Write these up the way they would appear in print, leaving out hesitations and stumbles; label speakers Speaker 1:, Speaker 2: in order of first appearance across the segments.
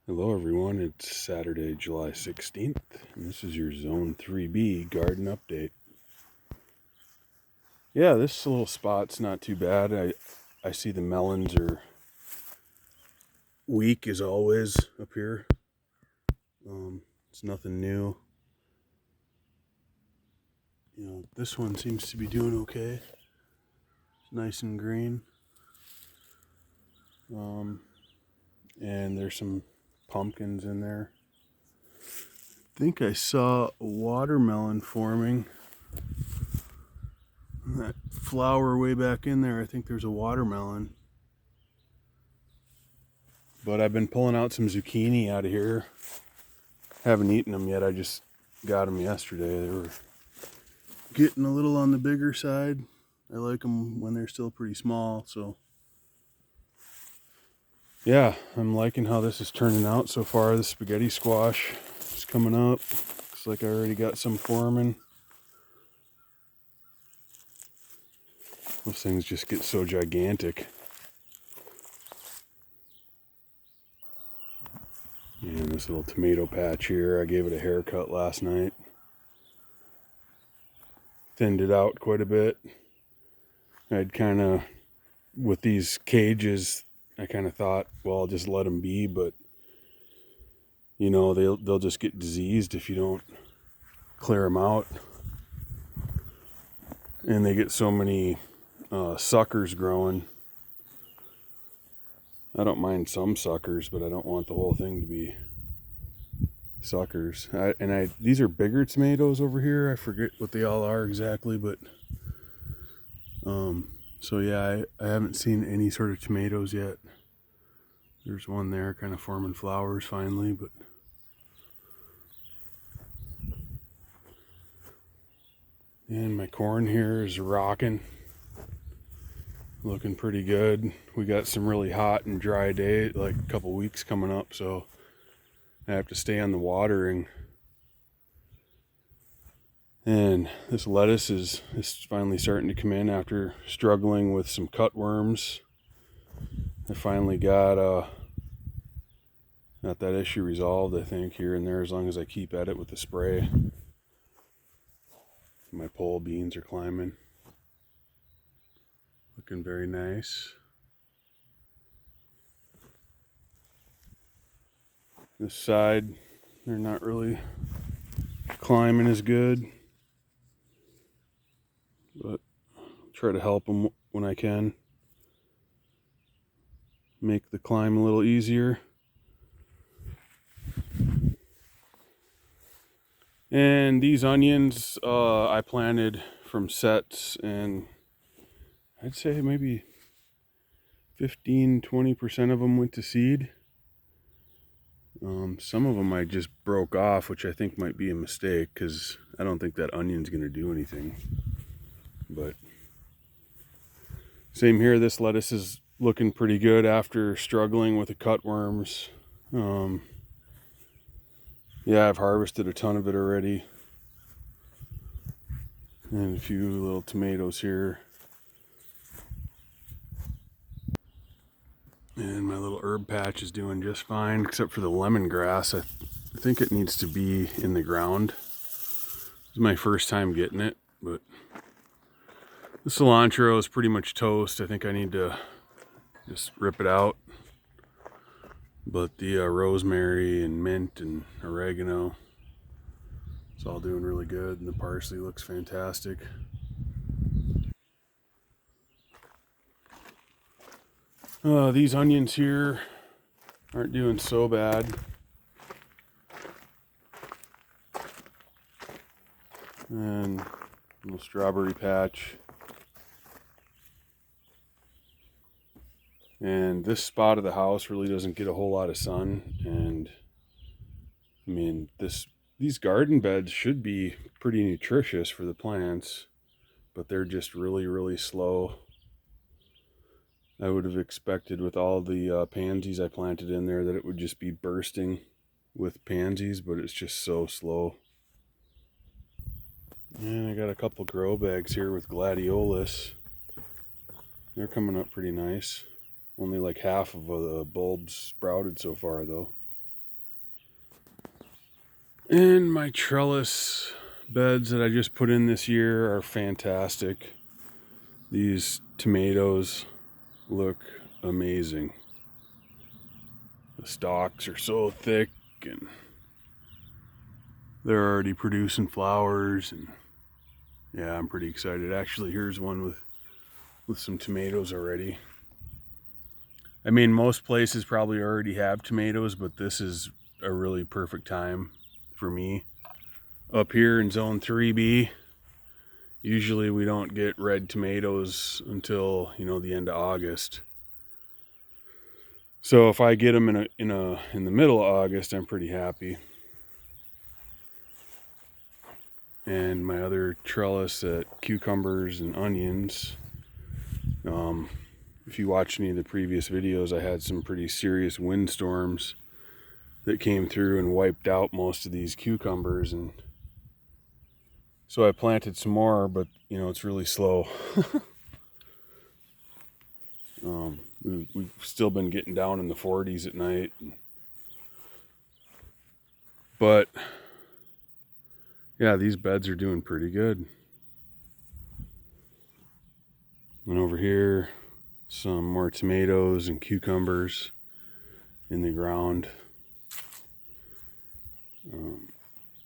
Speaker 1: Hello everyone, it's Saturday, July 16th, and this is your Zone 3B garden update. Yeah, this little spot's not too bad. I see the melons are weak as always up here. It's nothing new. This one seems to be doing okay. It's nice and green. And there's some pumpkins in there. I think I saw a watermelon forming. That flower way back in there, I think there's a watermelon. But I've been pulling out some zucchini out of here. Haven't eaten them yet, I just got them yesterday. They were getting a little on the bigger side. I like them when they're still pretty small, so. Yeah, I'm liking how this is turning out so far. The spaghetti squash is coming up. Looks like I already got some forming. Those things just get so gigantic. And this little tomato patch here, I gave it a haircut last night. Thinned it out quite a bit. I'd kind of, with these cages, I kind of thought, well, I'll just let them be, but they'll just get diseased if you don't clear them out. And they get so many suckers growing. I don't mind some suckers, but I don't want the whole thing to be suckers. These are bigger tomatoes over here. I forget what they all are exactly, but so yeah, I haven't seen any sort of tomatoes yet. There's one there kind of forming flowers finally, but and my corn here is rocking. Looking pretty good. We got some really hot and dry days, like a couple weeks coming up, so I have to stay on the watering. And this lettuce is finally starting to come in after struggling with some cutworms. I finally got that issue resolved, I think, here and there, as long as I keep at it with the spray. My pole beans are climbing. Looking very nice. This side, they're not really climbing as good, but try to help them when I can. Make the climb a little easier. And these onions I planted from sets, and I'd say maybe 15-20% of them went to seed. Some of them I just broke off, which I think might be a mistake, because I don't think that onion's going to do anything. But same here, this lettuce is looking pretty good after struggling with the cutworms. Yeah, I've harvested a ton of it already. And a few little tomatoes here. And my little herb patch is doing just fine, except for the lemongrass. I think it needs to be in the ground. This is my first time getting it, but the cilantro is pretty much toast. I think I need to just rip it out. But the rosemary and mint and oregano, it's all doing really good, and the parsley looks fantastic. These onions here aren't doing so bad. And a little strawberry patch. And this spot of the house really doesn't get a whole lot of sun, and I mean, these garden beds should be pretty nutritious for the plants, but they're just really, really slow. I would have expected with all the pansies I planted in there that it would just be bursting with pansies, but it's just so slow. And I got a couple grow bags here with gladiolus. They're coming up pretty nice. Only like half of the bulbs sprouted so far though. And my trellis beds that I just put in this year are fantastic. These tomatoes look amazing. The stalks are so thick and they're already producing flowers, and yeah, I'm pretty excited. Actually, here's one with some tomatoes already. I mean, most places probably already have tomatoes, but this is a really perfect time for me. Up here in zone 3B, usually we don't get red tomatoes until, you know, the end of August. So if I get them in the middle of August, I'm pretty happy. And my other trellis at cucumbers and onions. If you watch any of the previous videos, I had some pretty serious windstorms that came through and wiped out most of these cucumbers, and so I planted some more, but you know, it's really slow. We've still been getting down in the 40s at night, but yeah, these beds are doing pretty good. And over here, some more tomatoes and cucumbers in the ground.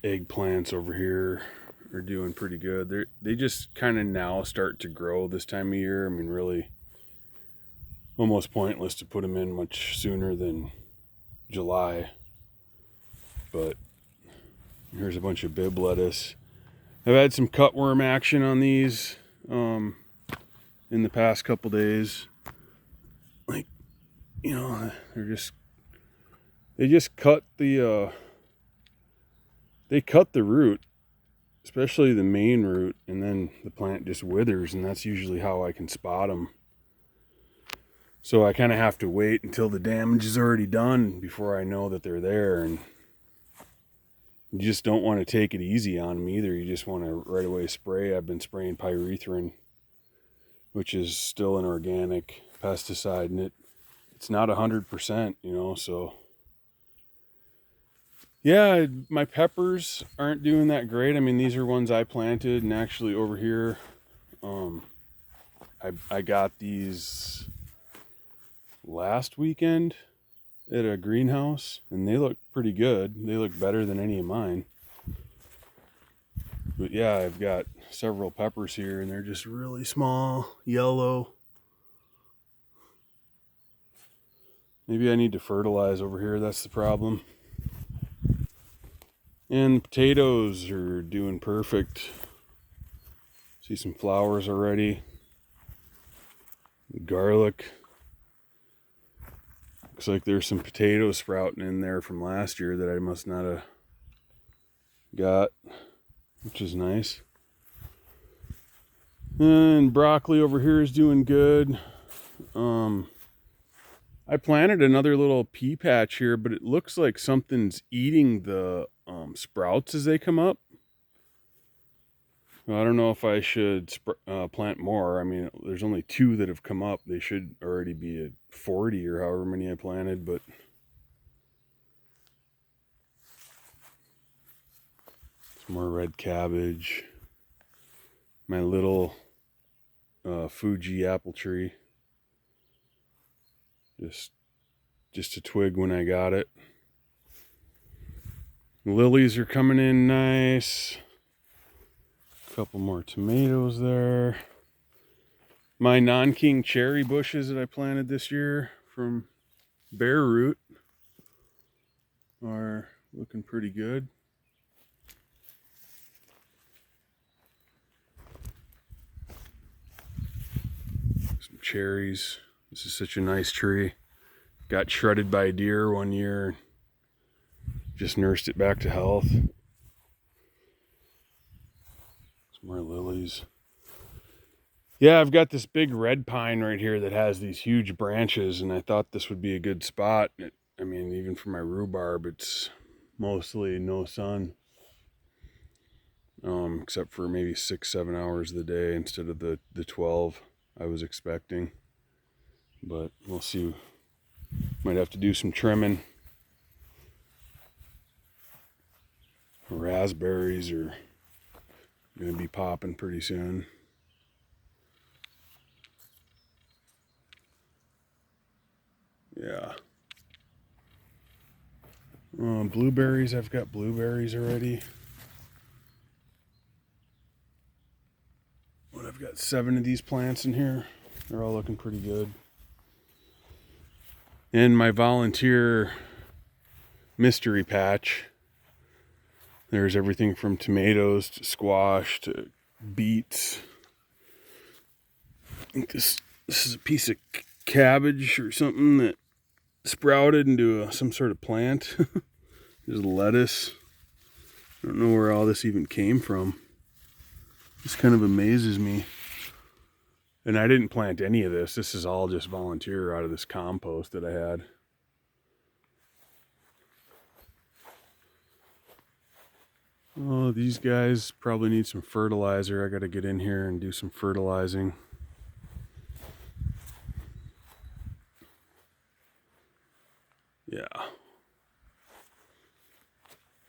Speaker 1: Eggplants over here are doing pretty good. They just kind of now start to grow this time of year. I mean, really almost pointless to put them in much sooner than July. But here's a bunch of Bib lettuce. I've had some cutworm action on these in the past couple days. Like, you know, they just cut the root, especially the main root, and then the plant just withers, and that's usually how I can spot them. So I kind of have to wait until the damage is already done before I know that they're there. And you just don't want to take it easy on them either. You just want to right away spray. I've been spraying pyrethrin, which is still an organic pesticide, and it's not 100%, you know, so yeah, my peppers aren't doing that great. I mean, these are ones I planted, and actually over here, I got these last weekend at a greenhouse, and they look pretty good. They look better than any of mine. But yeah, I've got several peppers here, and they're just really small, yellow. Maybe I need to fertilize over here, that's the problem. And potatoes are doing perfect. See some flowers already. Garlic. Looks like there's some potatoes sprouting in there from last year that I must not have got, which is nice. And broccoli over here is doing good. I planted another little pea patch here, but it looks like something's eating the sprouts as they come up. I don't know if I should plant more. I mean, there's only 2 that have come up. They should already be at 40 or however many I planted, but some more red cabbage. My little Fuji apple tree. Just a twig when I got it. The lilies are coming in nice. Couple more tomatoes there. My non-king cherry bushes that I planted this year from bare root are looking pretty good. Some cherries. This is such a nice tree. Got shredded by a deer one year. Just nursed it back to health. More lilies. Yeah, I've got this big red pine right here that has these huge branches, and I thought this would be a good spot. I mean, even for my rhubarb, it's mostly no sun, except for maybe 6-7 hours of the day instead of the 12 I was expecting. But we'll see. Might have to do some trimming. Raspberries are going to be popping pretty soon. Yeah. Blueberries, I've got blueberries already. I've got 7 of these plants in here. They're all looking pretty good. In my volunteer mystery patch, there's everything from tomatoes to squash to beets. I think this is a piece of cabbage or something that sprouted into some sort of plant. There's lettuce. I don't know where all this even came from. This kind of amazes me. And I didn't plant any of this. This is all just volunteer out of this compost that I had. Oh, these guys probably need some fertilizer. I got to get in here and do some fertilizing. Yeah.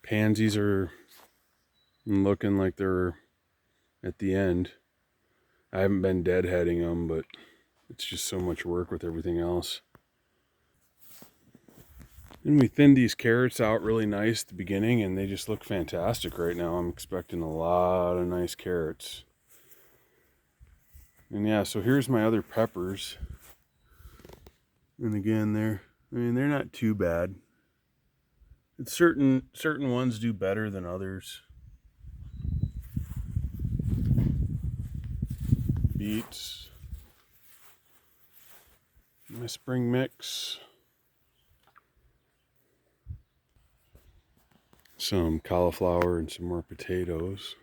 Speaker 1: Pansies are looking like they're at the end. I haven't been deadheading them, but it's just so much work with everything else. And we thinned these carrots out really nice at the beginning, and they just look fantastic right now. I'm expecting a lot of nice carrots. And yeah, so here's my other peppers. And again, they're not too bad. It's certain ones do better than others. Beets. My spring mix. Some cauliflower and some more potatoes.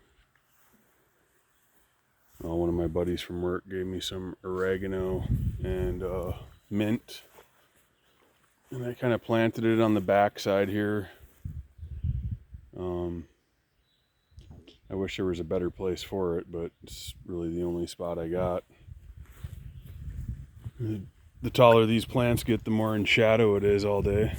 Speaker 1: One of my buddies from work gave me some oregano and mint. And I kind of planted it on the back side here. I wish there was a better place for it, but it's really the only spot I got. The taller these plants get, the more in shadow it is all day.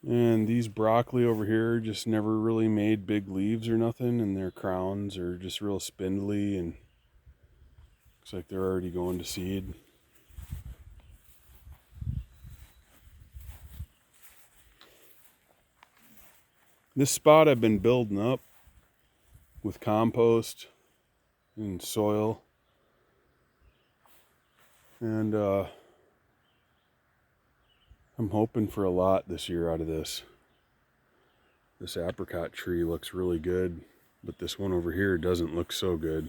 Speaker 1: And these broccoli over here just never really made big leaves or nothing, and their crowns are just real spindly, and looks like they're already going to seed. This spot I've been building up with compost and soil. And I'm hoping for a lot this year out of this. This apricot tree looks really good, but this one over here doesn't look so good.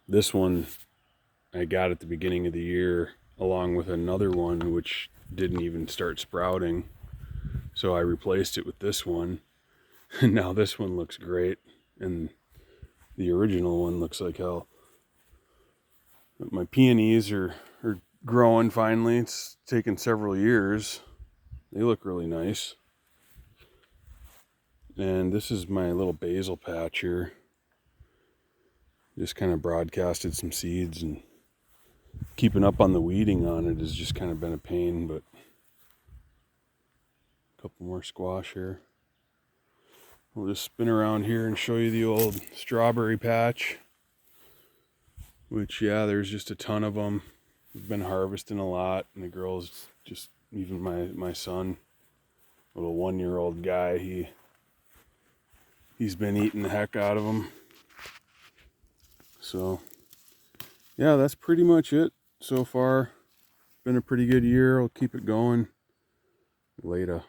Speaker 1: This one I got at the beginning of the year along with another one which didn't even start sprouting. So I replaced it with this one. And now this one looks great. And the original one looks like hell. But my peonies are growing finally. It's taken several years. They look really nice. And this is my little basil patch here. Just kind of broadcasted some seeds, and keeping up on the weeding on it has just kind of been a pain, but a couple more squash here. We'll just spin around here and show you the old strawberry patch, which, yeah, there's just a ton of them. We've been harvesting a lot, and the girls, just even my son, little 1-year-old guy, he's been eating the heck out of them. So yeah, that's pretty much it so far. Been a pretty good year. I'll keep it going. Later.